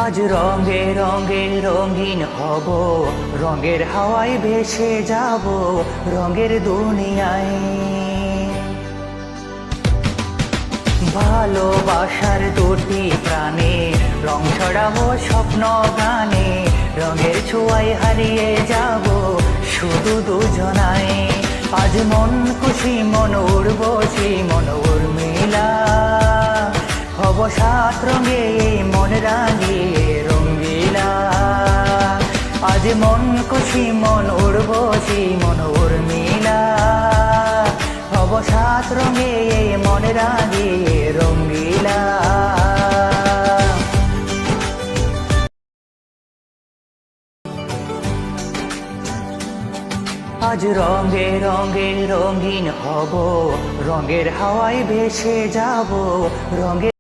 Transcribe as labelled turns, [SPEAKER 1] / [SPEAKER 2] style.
[SPEAKER 1] আজ রঙে রঙে রঙিন হব, রঙের হাওয়ায় ভেসে যাব রঙের দুনিয়ায়। ভালোবাসার দুটি প্রাণে রং ছড়াবো স্বপ্ন গানে, রঙের ছোঁয়ায় হারিয়ে যাব শুধু দুজনায়। আজ মন খুশি মন উর্বশী মন উর্মিলা, হব সাত রঙে এই মন রাঙিয়ে রঙ্গিলা। আজ মন খুশি মন উর্বশী মন উর্মিলা, হব সাত রঙে এই মন রাঙিয়ে রঙ্গিলা। আজ রঙে রঙে রঙিন হব, রঙের হাওয়ায় ভেসে যাব রঙের